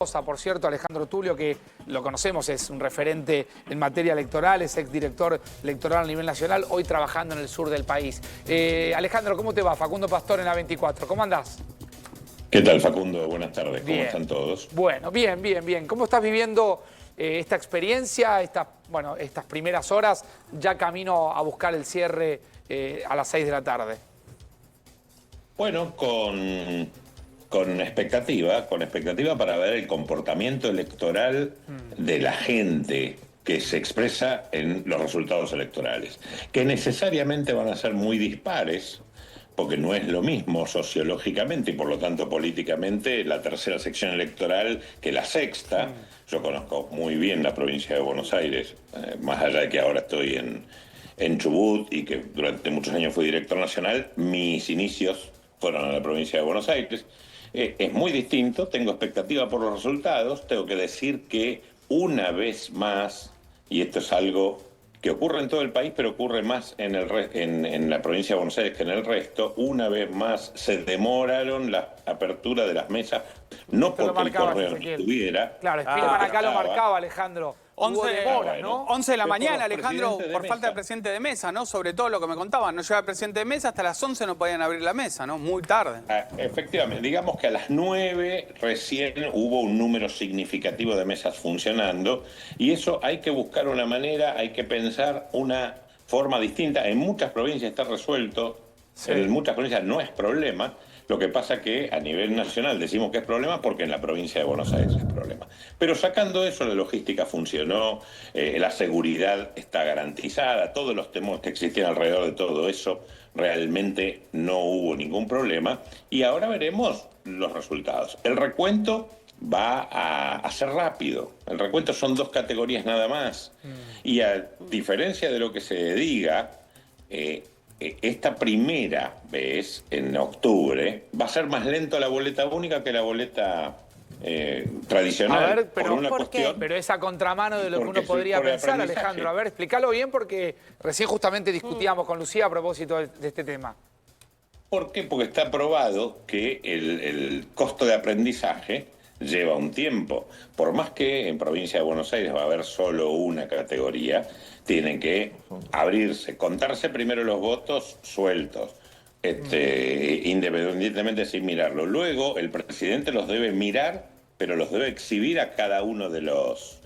Por cierto, Alejandro Tulio, que lo conocemos, es un referente en materia electoral, es exdirector electoral a nivel nacional, hoy trabajando en el sur del país. Alejandro, ¿cómo te va? Facundo Pastor en A24, ¿cómo andás? ¿Qué tal, Facundo? Buenas tardes, ¿cómo Bien. están todos? Bueno, bien. ¿Cómo estás viviendo esta experiencia, estas primeras horas, ya camino a buscar el cierre a las 6 de la tarde? Bueno, con expectativa para ver el comportamiento electoral de la gente que se expresa en los resultados electorales, que necesariamente van a ser muy dispares, porque no es lo mismo sociológicamente y por lo tanto políticamente la tercera sección electoral que la sexta. Yo conozco muy bien la provincia de Buenos Aires, más allá de que ahora estoy en Chubut y que durante muchos años fui director nacional, mis inicios fueron en la provincia de Buenos Aires. Es muy distinto, tengo expectativa por los resultados, tengo que decir que una vez más, y esto es algo que ocurre en todo el país, pero ocurre más en la provincia de Buenos Aires que en el resto, una vez más se demoraron la apertura de las mesas, no porque el correo no estuviera. Claro, Spielman acá lo marcaba, Alejandro. 11 de la mañana, Alejandro, por falta de presidente de mesa, ¿no? Sobre todo lo que me contaban, no llega el presidente de mesa, hasta las 11 no podían abrir la mesa, ¿no? Muy tarde. Efectivamente, digamos que a las 9 recién hubo un número significativo de mesas funcionando y eso hay que buscar una manera, hay que pensar una forma distinta. En muchas provincias está resuelto, sí. En muchas provincias no es problema. Lo que pasa que a nivel nacional decimos que es problema porque en la provincia de Buenos Aires es problema. Pero sacando eso, la logística funcionó, la seguridad está garantizada, todos los temores que existían alrededor de todo eso, realmente no hubo ningún problema. Y ahora veremos los resultados. El recuento va a ser rápido. El recuento son 2 categorías nada más. Y a diferencia de lo que se diga, esta primera vez, en octubre, va a ser más lento la boleta única que la boleta tradicional. A ver, pero, ¿por qué? Pero es a contramano de lo que uno podría pensar, Alejandro. A ver, explícalo bien porque recién justamente discutíamos con Lucía a propósito de este tema. ¿Por qué? Porque está probado que el costo de aprendizaje lleva un tiempo. Por más que en provincia de Buenos Aires va a haber solo una categoría, tienen que abrirse, contarse primero los votos sueltos, independientemente sin mirarlo. Luego el presidente los debe mirar, pero los debe exhibir a cada uno de los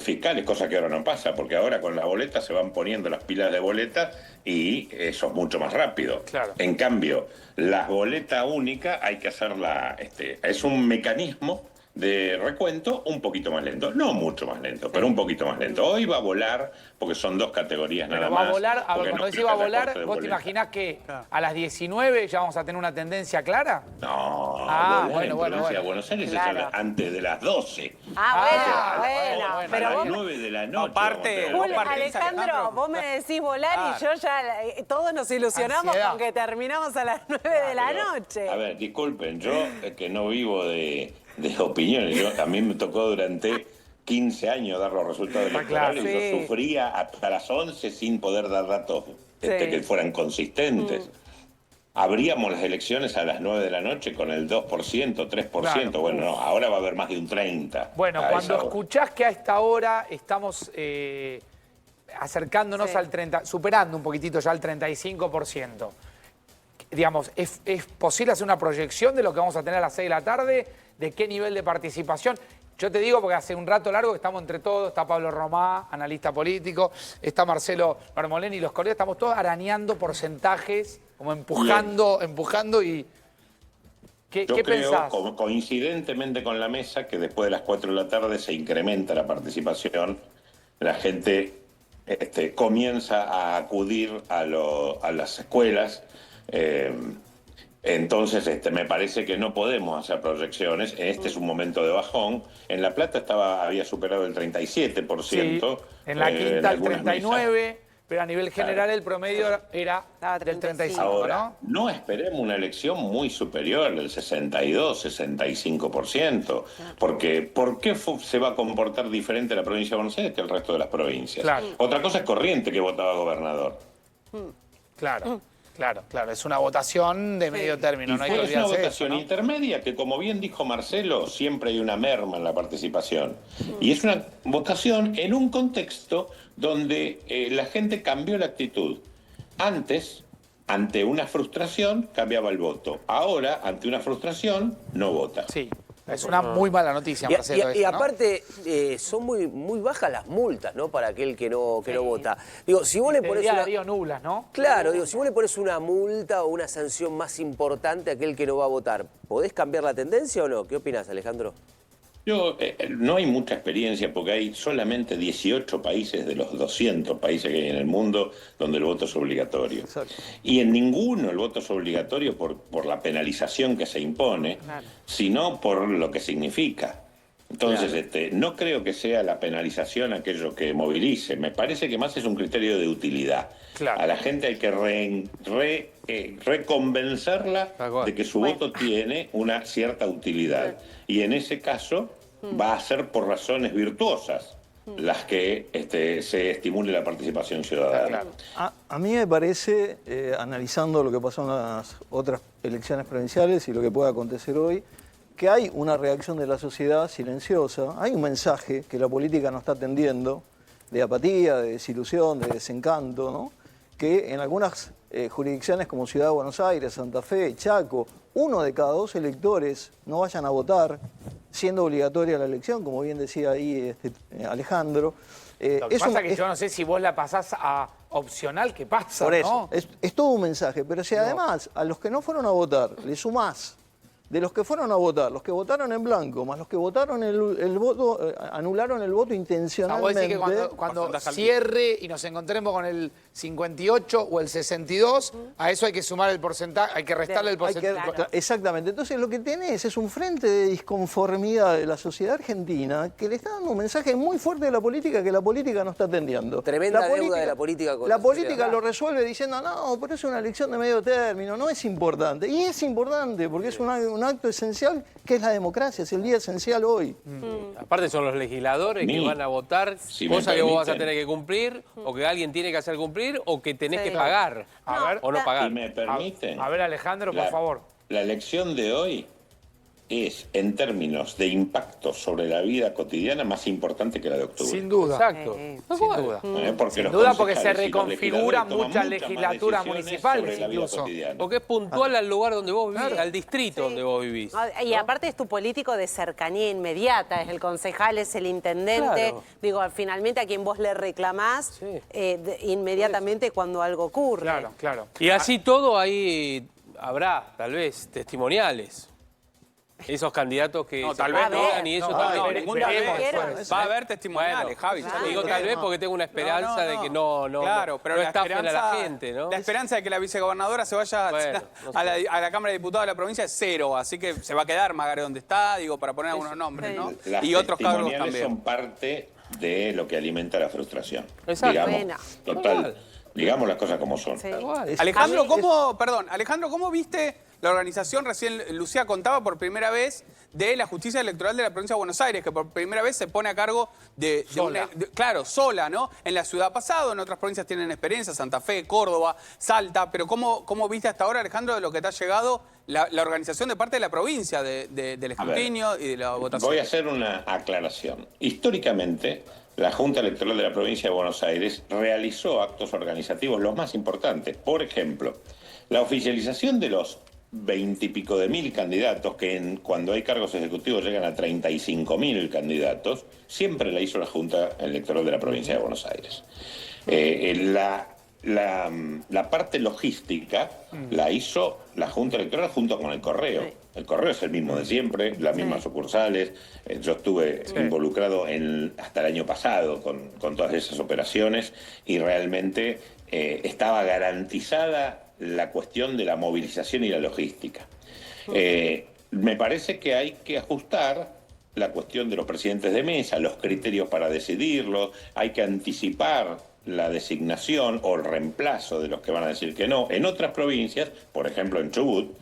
fiscales, cosa que ahora no pasa, porque ahora con la boleta se van poniendo las pilas de boleta y eso es mucho más rápido. Claro. En cambio, la boleta única hay que hacerla, es un mecanismo de recuento un poquito más lento, no mucho más lento, pero un poquito más lento. Hoy va a volar, porque son 2 categorías nada más. Va a volar, cuando no decís va a volar, ¿vos te imaginás que a las 19 ya vamos a tener una tendencia clara? No, bueno. Buenos Aires claro. Es antes de las 12. Bueno. Pero a las 9 de la noche. Aparte, Alejandro, vos me decís volar y yo ya, todos nos ilusionamos con que terminamos a las 9 de la noche. A ver, disculpen, yo que no vivo de opiniones, a mí me tocó durante 15 años dar los resultados electorales y yo sufría hasta las 11 sin poder dar datos que fueran consistentes. Abríamos las elecciones a las 9 de la noche con el 2%, 3%. Claro. Bueno, no, ahora va a haber más de un 30%. Bueno, cuando escuchás que a esta hora estamos acercándonos al 30%, superando un poquitito ya el 35%, digamos, ¿es posible hacer una proyección de lo que vamos a tener a las 6 de la tarde? ¿De qué nivel de participación? Yo te digo porque hace un rato largo que estamos entre todos, está Pablo Romá, analista político, está Marcelo Marmolén y los colegas, estamos todos arañando porcentajes, como empujando y... ¿Qué pensás? Yo creo, coincidentemente con la mesa, que después de las 4 de la tarde se incrementa la participación, la gente comienza a acudir a las escuelas. Entonces, me parece que no podemos hacer proyecciones. Este es un momento de bajón. En La Plata había superado el 37%. Sí, en la quinta el 39%, pero a nivel general el promedio era del 35%. Ahora, no esperemos una elección muy superior, del 62, 65%. Porque ¿por qué se va a comportar diferente la provincia de Buenos Aires que el resto de las provincias? Claro. Otra cosa es Corrientes, que votaba gobernador. Claro. Claro, claro, es una votación de medio término, no hay que Es una olvidarse de votación eso, ¿no? intermedia que, como bien dijo Marcelo, siempre hay una merma en la participación. Y es una votación en un contexto donde la gente cambió la actitud. Antes, ante una frustración, cambiaba el voto. Ahora, ante una frustración, no vota. Sí, es una muy mala noticia, Marcelo. Y esto, ¿no? aparte, son muy bajas las multas, ¿no? Para aquel que no vota. Digo, si vos le Te pones diría una... Darío nulas, ¿no? Claro, digo, si vos le pones una multa o una sanción más importante a aquel que no va a votar, ¿podés cambiar la tendencia o no? ¿Qué opinás, Alejandro? No hay mucha experiencia porque hay solamente 18 países de los 200 países que hay en el mundo donde el voto es obligatorio. Exacto. Y en ninguno el voto es obligatorio por la penalización que se impone, sino por lo que significa. Entonces, no creo que sea la penalización aquello que movilice. Me parece que más es un criterio de utilidad. Claro. A la gente hay que reconvencerla de que su voto tiene una cierta utilidad. Y en ese caso va a ser por razones virtuosas las que se estimule la participación ciudadana. A mí me parece, analizando lo que pasó en las otras elecciones provinciales y lo que puede acontecer hoy, que hay una reacción de la sociedad silenciosa, hay un mensaje que la política no está atendiendo, de apatía, de desilusión, de desencanto, ¿no? Que en algunas jurisdicciones como Ciudad de Buenos Aires, Santa Fe, Chaco, 1 de cada 2 electores no vayan a votar, siendo obligatoria la elección, como bien decía ahí Alejandro. Lo que pasa es que yo no sé si vos la pasás a opcional, ¿qué pasa? Por eso, ¿no? es todo un mensaje, pero si además a los que no fueron a votar le sumás, de los que fueron a votar, los que votaron en blanco, más los que votaron el voto, anularon el voto O sea, intencionalmente. vos decís que cuando cierre y nos encontremos con el 58 o el 62, a eso hay que sumar el porcentaje, hay que restarle el porcentaje. Exactamente. Entonces lo que tenés es un frente de disconformidad de la sociedad argentina que le está dando un mensaje muy fuerte de la política que la política no está atendiendo. Tremenda deuda de la política con la la política sociedad. lo resuelve diciendo, no, pero es una elección de medio término, no es importante. Y es importante porque es un acto esencial que es la democracia, es el día esencial hoy. Aparte son los legisladores que van a votar, si me cosas que vos vas a permiten. tener que cumplir, o que alguien tiene que hacer cumplir, o que tenés que pagar, o no pagar. Si me permiten, A ver, Alejandro, por favor. la elección de hoy es, en términos de impacto sobre la vida cotidiana, más importante que la de octubre. Sin duda. Exacto. Sin duda. Porque Sin los duda, porque se concejales y los reconfigura legisladores toman muchas más legislaturas decisiones municipales sobre la vida incluso. cotidiana. Porque es puntual al lugar donde vos vivís, al distrito donde vos vivís. Y aparte es tu político de cercanía inmediata, es el concejal, es el intendente. Claro. Digo, finalmente a quien vos le reclamás inmediatamente cuando algo ocurre. Claro, claro. Y así todo ahí habrá, tal vez, testimoniales. Esos candidatos que No, se tal vez no. postulan y eso No, tal no, vez. ningún tal vez. después. Va a haber testimoniales, Javi. Bueno, digo tal vez porque tengo una esperanza de que no Claro, pero no la estafen a la esperanza, gente, ¿no? la esperanza de que la vicegobernadora se vaya Bueno, no a la Cámara de Diputados de la provincia es 0, así que se va a quedar Magare donde está, digo, para poner algunos nombres, ¿no? Las Y otros cargos testimoniales también. son parte de lo que alimenta la frustración. Exacto. Digamos, Bueno. total. Digamos las cosas como son. Sí. Alejandro, ¿cómo viste la organización? Recién Lucía contaba por primera vez de la justicia electoral de la provincia de Buenos Aires, que por primera vez se pone a cargo de Sola. claro, sola, ¿no? En la ciudad ha pasado, en otras provincias tienen experiencia, Santa Fe, Córdoba, Salta, pero ¿cómo viste hasta ahora, Alejandro, de lo que te ha llegado la organización de parte de la provincia del escrutinio y de la votación? Voy a hacer una aclaración. Históricamente, la Junta Electoral de la provincia de Buenos Aires realizó actos organizativos los más importantes. Por ejemplo, la oficialización de los 20 y pico de mil candidatos, que cuando hay cargos ejecutivos llegan a 35.000 candidatos, siempre la hizo la Junta Electoral de la provincia de Buenos Aires. La parte logística la hizo la Junta Electoral junto con el Correo. El Correo es el mismo de siempre, las mismas sucursales. Yo estuve involucrado hasta el año pasado con todas esas operaciones y realmente estaba garantizada la cuestión de la movilización y la logística. Me parece que hay que ajustar la cuestión de los presidentes de mesa, los criterios para decidirlo, hay que anticipar la designación o el reemplazo de los que van a decir que no. En otras provincias, por ejemplo en Chubut,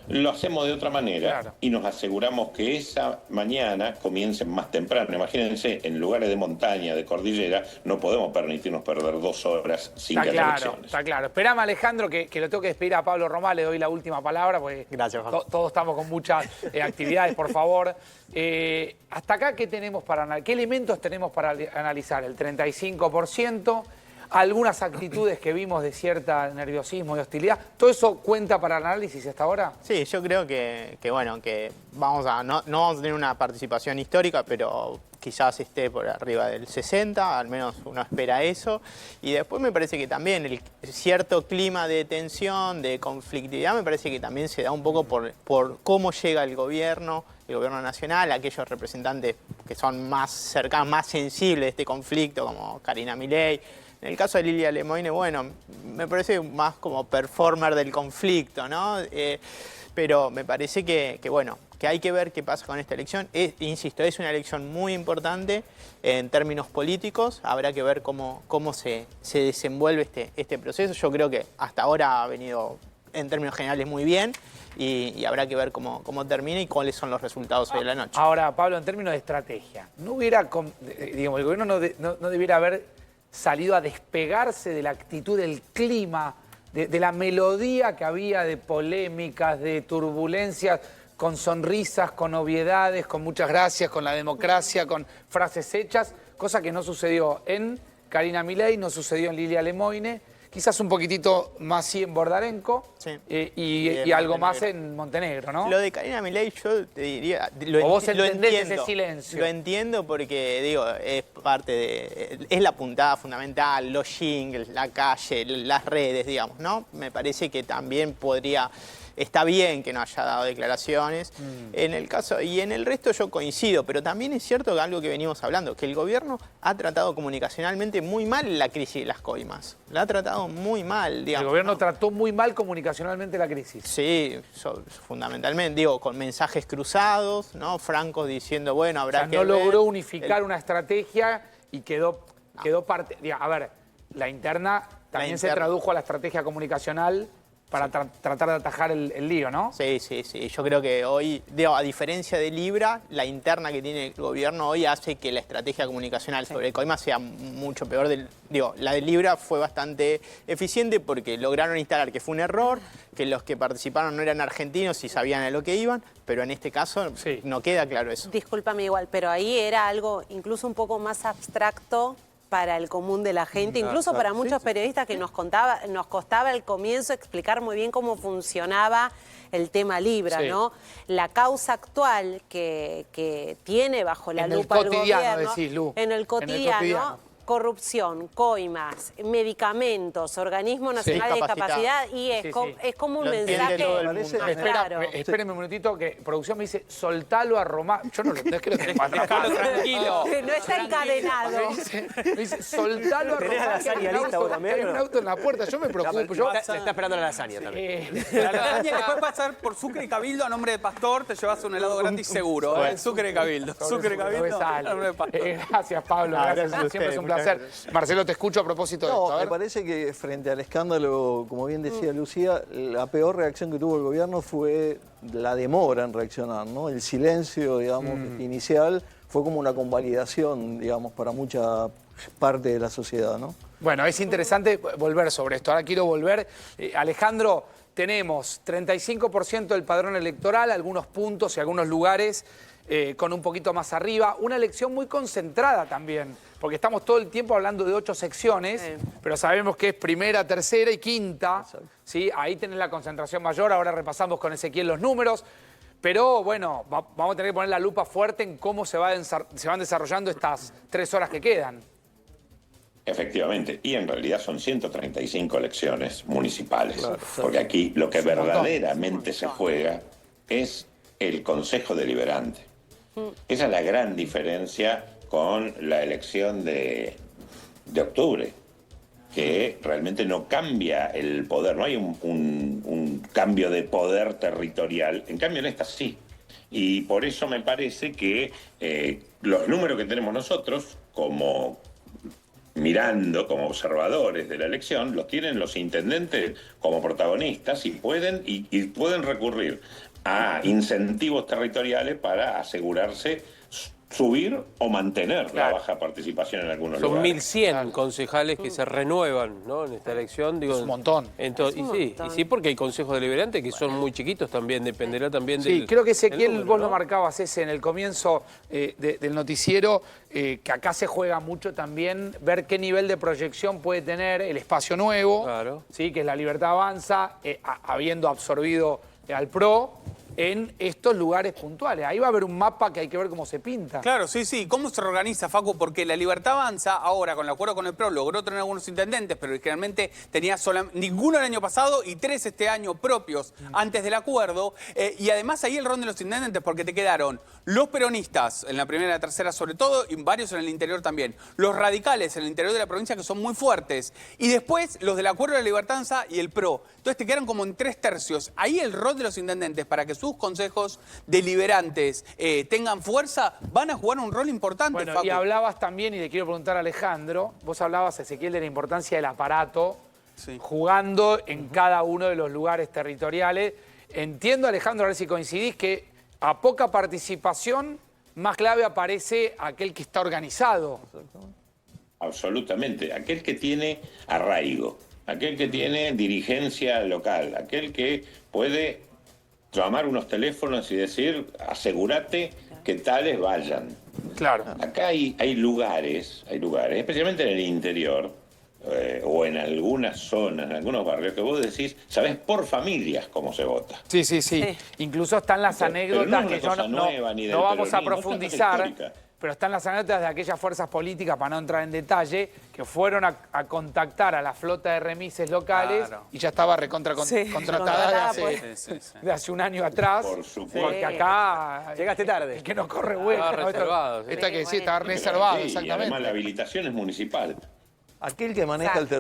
lo hacemos de otra manera Claro. y nos aseguramos que esa mañana comiencen más temprano. Imagínense, en lugares de montaña, de cordillera, no podemos permitirnos perder 2 horas sin Está que haya claro, elecciones. está claro. Esperame, Alejandro, que lo tengo que despedir a Pablo Romá, le doy la última palabra, porque Gracias, Juan. todos estamos con muchas actividades, por favor. Hasta acá, ¿qué tenemos para analizar? ¿Qué elementos tenemos para analizar? El 35%, algunas actitudes que vimos de cierta nerviosismo y hostilidad. ¿Todo eso cuenta para el análisis hasta ahora? Sí, yo creo que bueno, que vamos a, no vamos a tener una participación histórica, pero quizás esté por arriba del 60, al menos uno espera eso. Y después me parece que también el cierto clima de tensión, de conflictividad, me parece que también se da un poco por cómo llega el gobierno nacional, aquellos representantes que son más cercanos, más sensibles de este conflicto, como Karina Milei. En el caso de Lilia Lemoine, bueno, me parece más como performer del conflicto, ¿no? Pero me parece que bueno, que hay que ver qué pasa con esta elección. Insisto, es una elección muy importante en términos políticos. Habrá que ver cómo se desenvuelve este proceso. Yo creo que hasta ahora ha venido en términos generales muy bien y habrá que ver cómo termina y cuáles son los resultados hoy de la noche. Ahora, Pablo, en términos de estrategia, no hubiera, digamos, el gobierno no debiera haber salido a despegarse de la actitud, del clima, de la melodía que había de polémicas, de turbulencias, con sonrisas, con obviedades, con muchas gracias, con la democracia, con frases hechas, cosa que no sucedió en Karina Milei, no sucedió en Lilia Lemoine, quizás un poquitito más sí en Bordarenko, Sí. y algo más en Montenegro, ¿no? Lo de Karina Milei yo te diría, ¿O vos entendés ese silencio? Lo entiendo porque, digo, es parte de, es la puntada fundamental, los jingles, la calle, las redes, digamos, ¿no? Me parece que también está bien que no haya dado declaraciones. En el caso, y en el resto yo coincido, pero también es cierto que algo que venimos hablando, que el gobierno ha tratado comunicacionalmente muy mal la crisis de las coimas. La ha tratado muy mal, digamos. El gobierno ¿no? trató muy mal comunicacionalmente la crisis. Sí, fundamentalmente, digo, con mensajes cruzados, ¿no? Francos diciendo, bueno, habrá que no ver. logró unificar una estrategia y quedó parte... A ver, la interna también se tradujo a la estrategia comunicacional para tratar de atajar el lío, ¿no? Sí. Yo creo que hoy, digo, a diferencia de Libra, la interna que tiene el gobierno hoy hace que la estrategia comunicacional sobre el COIMA sea mucho peor. La de Libra fue bastante eficiente porque lograron instalar que fue un error, que los que participaron no eran argentinos y sabían a lo que iban, pero en este caso no queda claro eso. Discúlpame igual, pero ahí era algo incluso un poco más abstracto para el común de la gente, incluso para muchos periodistas que nos costaba al comienzo explicar muy bien cómo funcionaba el tema Libra, ¿no? La causa actual que tiene bajo la lupa el gobierno, decís, Lu. en el cotidiano, corrupción, coimas, medicamentos, Organismo Nacional de Discapacidad, y es como un Lo entiende mensaje todo el mundo. más claro. Espérenme un minutito, que producción me dice, soltalo a Román. Yo no es que lo tengo Dejalo tranquilo. No está encadenado. Me dice, soltalo a ¿Tenés Román. la lasaña lista vos también, Hay o un no? auto en la puerta, yo me preocupo. Yo, Le está esperando la lasaña también. La lasaña que puede pasar por Sucre y Cabildo a nombre de Pastor, te llevas un helado gratis seguro. Sucre y Cabildo. Sucre y Cabildo a nombre de Pastor. Gracias, Pablo. Gracias Gracias. a Siempre es un ustedes, placer. Marcelo, te escucho a propósito de esto. No, A me ver. parece que frente al escándalo, como bien decía Lucía, la peor reacción que tuvo el gobierno fue la demora en reaccionar, ¿no? El silencio, digamos, inicial fue como una convalidación, digamos, para mucha parte de la sociedad, ¿no? Bueno, es interesante volver sobre esto. Ahora quiero volver. Alejandro, tenemos 35% del padrón electoral, algunos puntos y algunos lugares con un poquito más arriba. Una elección muy concentrada también, porque estamos todo el tiempo hablando de 8 secciones, pero sabemos que es primera, tercera y quinta. ¿Sí? Ahí tenés la concentración mayor. Ahora repasamos con Ezequiel los números. Pero bueno, vamos a tener que poner la lupa fuerte en cómo se van desarrollando estas 3 horas que quedan. Efectivamente, y en realidad son 135 elecciones municipales, porque aquí lo que verdaderamente se juega es el Consejo Deliberante. Esa es la gran diferencia con la elección de octubre, que realmente no cambia el poder, no hay un cambio de poder territorial, en cambio en esta sí. Y por eso me parece que los números que tenemos nosotros como mirando como observadores de la elección, los tienen los intendentes como protagonistas y pueden recurrir a incentivos territoriales para asegurarse subir o mantener la baja participación en algunos Son lugares. 1.100 concejales que se renuevan, ¿no? En esta elección. Digo, Es un montón. Y sí, porque hay consejos deliberantes que son muy chiquitos también, dependerá también del... Sí, creo que Ezequiel, del número, vos lo ¿no? marcabas ese en el comienzo del noticiero, que acá se juega mucho también ver qué nivel de proyección puede tener el espacio nuevo, Claro. ¿sí? Que es La Libertad Avanza, habiendo absorbido al PRO en estos lugares puntuales. Ahí va a haber un mapa que hay que ver cómo se pinta. Claro, sí, sí. ¿Cómo se organiza, Facu? Porque la Libertad Avanza, ahora con el acuerdo con el PRO, logró tener algunos intendentes, pero generalmente tenía ninguno el año pasado y 3 este año propios antes del acuerdo. Y además ahí el rol de los intendentes, porque te quedaron los peronistas, en la primera y la tercera sobre todo, y varios en el interior también. Los radicales en el interior de la provincia, que son muy fuertes. Y después los del acuerdo de la Libertad Avanza y el PRO. Entonces te quedaron como en 3 tercios. Ahí el rol de los intendentes, para que sus consejos deliberantes tengan fuerza, van a jugar un rol importante, Bueno, Facu. y hablabas también, y le quiero preguntar a Alejandro, vos hablabas, Ezequiel, de la importancia del aparato jugando en cada uno de los lugares territoriales. Entiendo, Alejandro, a ver si coincidís, que a poca participación, más clave aparece aquel que está organizado. Absolutamente. Aquel que tiene arraigo, aquel que tiene dirigencia local, aquel que puede llamar unos teléfonos y decir, asegúrate que tales vayan. Claro. Acá hay lugares, especialmente en el interior, o en algunas zonas, en algunos barrios, que vos decís, sabés por familias cómo se vota. Sí, sí, sí. Incluso están las Pero anécdotas no es que una yo cosa nueva ni del no vamos a peronismo, es una cosa profundizar, histórica. pero están las anécdotas de aquellas fuerzas políticas, para no entrar en detalle, que fueron a contactar a la flota de remises locales Claro. y ya estaba contratada de hace un año atrás. Por supuesto. Porque acá Llegaste tarde. el que no corre bueno. Estaba reservado, sí. Esto hay que decir, estaba Sí, reservado, y además la exactamente. habilitación es municipal. Aquel que maneja Exacto.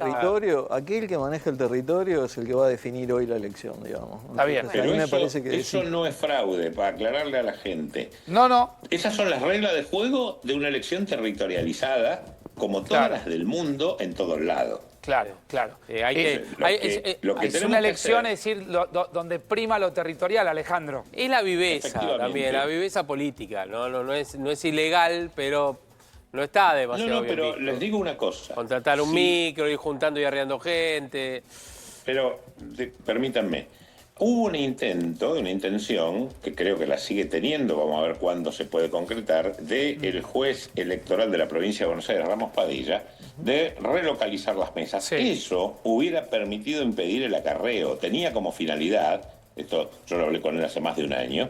aquel que maneja el territorio es el que va a definir hoy la elección, digamos. Está bien. Entonces, Pero a mí me eso, parece que eso sí. no es fraude, para aclararle a la gente. No. Esas son las reglas de juego de una elección territorializada, como todas Claro. las del mundo, en todos lados. Claro. Lo Hay que... que Es tenemos una que elección, hacer- es decir, donde prima lo territorial, Alejandro. Es la viveza Efectivamente. también, la viveza política. No es ilegal, pero no está demasiado No, bien pero visto. les digo una cosa. Contratar un Sí, micro, ir juntando y arreando gente. Pero, permítanme, hubo un intento, una intención, que creo que la sigue teniendo, vamos a ver cuándo se puede concretar, del juez electoral de la provincia de Buenos Aires, Ramos Padilla, de relocalizar las mesas. Sí. Eso hubiera permitido impedir el acarreo. Tenía como finalidad, esto yo lo hablé con él hace más de un año,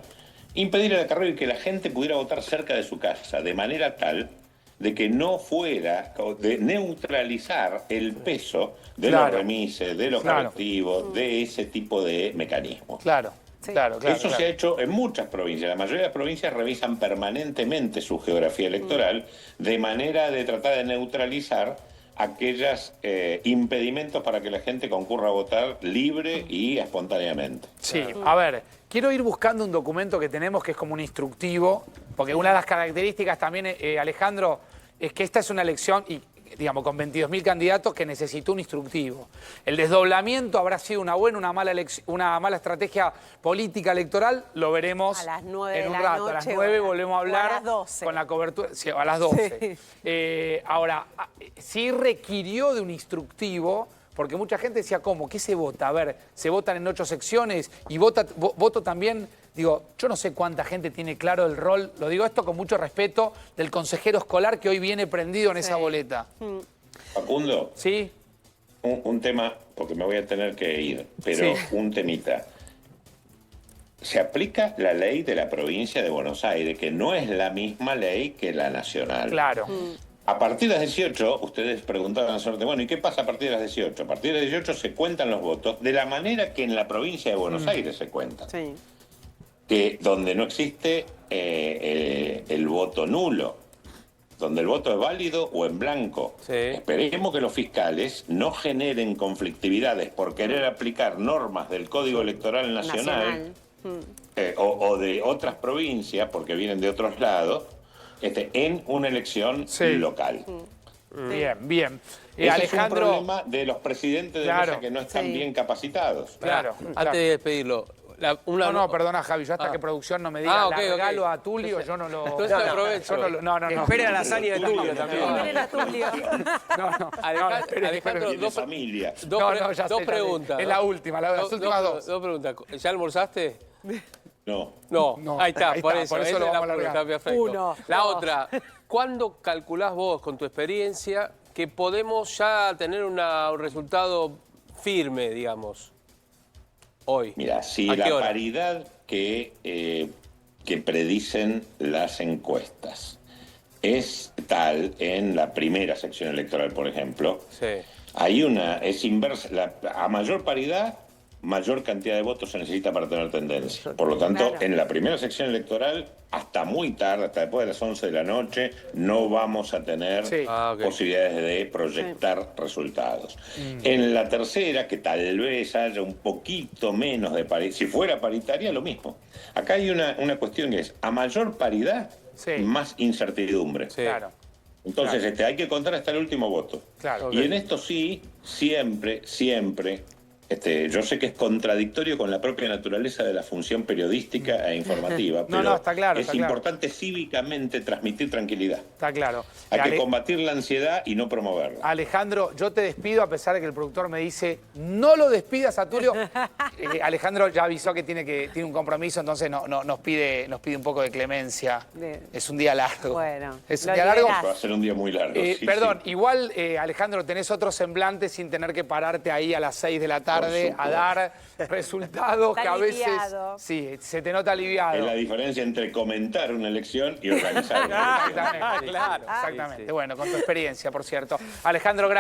impedir el acarreo y que la gente pudiera votar cerca de su casa, de manera tal de que no fuera, de neutralizar el peso de Claro. los remises, de los Claro. colectivos, de ese tipo de mecanismos. Claro. Claro. Eso se ha hecho en muchas provincias. La mayoría de las provincias revisan permanentemente su geografía electoral de manera de tratar de neutralizar aquellos impedimentos para que la gente concurra a votar libre y espontáneamente. Sí, a ver, quiero ir buscando un documento que tenemos que es como un instructivo, porque una de las características también, Alejandro, es que esta es una elección, y digamos, con 22.000 candidatos que necesitó un instructivo. El desdoblamiento habrá sido una buena, una mala estrategia política electoral, lo veremos A las 9 en de un la rato. A las noche 9 o a volvemos a hablar las 12. con la cobertura, sí, a las 12. Ahora, sí requirió de un instructivo, porque mucha gente decía, ¿cómo? ¿Qué se vota? A ver, se votan en 8 secciones y voto también, digo, yo no sé cuánta gente tiene claro el rol, lo digo esto con mucho respeto, del consejero escolar que hoy viene prendido en esa boleta. Facundo, ¿Sí? un tema, porque me voy a tener que ir, pero Sí. un temita. Se aplica la ley de la provincia de Buenos Aires, que no es la misma ley que la nacional. Claro. A partir de las 18, ustedes preguntaban a la suerte, bueno, ¿y qué pasa a partir de las 18? A partir de las 18 se cuentan los votos de la manera que en la provincia de Buenos Aires se cuentan. Sí. Que donde no existe el voto nulo, donde el voto es válido o en blanco. Sí. Esperemos que los fiscales no generen conflictividades por querer aplicar normas del Código Electoral Nacional, o de otras provincias, porque vienen de otros lados, en una elección Sí. local. Bien, bien. Ese Alejandro, es un problema de los presidentes de Claro. mesa que no están Sí. bien capacitados. claro. Antes de despedirlo, No, perdona, Javi, yo hasta que producción no me diga, ok, regalo ok. a Tulio, yo no lo... Entonces aprovecho. No. Espere a la hazaña de Tulio también. Esperen a Tulio. No, Alejandro, Tiene familia. ya dos sé, preguntas. Es la última, las últimas dos. Dos preguntas. ¿Ya almorzaste? No. No, ahí está, por eso lo esa es vamos a la alargar. pregunta, perfecto. Uno, La dos. otra, ¿cuándo calculás vos, con tu experiencia, que podemos ya tener un resultado firme, digamos, hoy? Mira, si ¿A qué la hora? paridad que predicen las encuestas es tal en la primera sección electoral, por ejemplo, Sí. es inversa. A mayor paridad, mayor cantidad de votos se necesita para tener tendencia. Por lo tanto, Claro. en la primera sección electoral, hasta muy tarde, hasta después de las 11 de la noche, no vamos a tener Sí. Ok. posibilidades de proyectar resultados. En la tercera, que tal vez haya un poquito menos de paridad, si fuera paritaria, lo mismo. Acá hay una cuestión que es, a mayor paridad, Sí. más incertidumbre. Sí. Claro. Entonces, hay que contar hasta el último voto. Claro. Y en esto sí, siempre, yo sé que es contradictorio con la propia naturaleza de la función periodística e informativa, No, pero está claro, es está claro. importante cívicamente transmitir tranquilidad. Está claro. Hay que combatir la ansiedad y no promoverla. Alejandro, yo te despido a pesar de que el productor me dice, no lo despidas a Tulio. Alejandro ya avisó que tiene un compromiso, entonces nos pide un poco de clemencia. Bien. Es un día largo. Bueno, es un lo día largo. liberás. Va a ser un día muy largo. Sí, Perdón, sí. igual, Alejandro, tenés otro semblante sin tener que pararte ahí a las 6 de la tarde supuesto. a dar resultados Está que a veces... aliviado. Sí, se te nota aliviado. Es la diferencia entre comentar una elección y organizar una elección. Exactamente. Claro. Exactamente. Bueno, con tu experiencia, por cierto. Alejandro, gracias.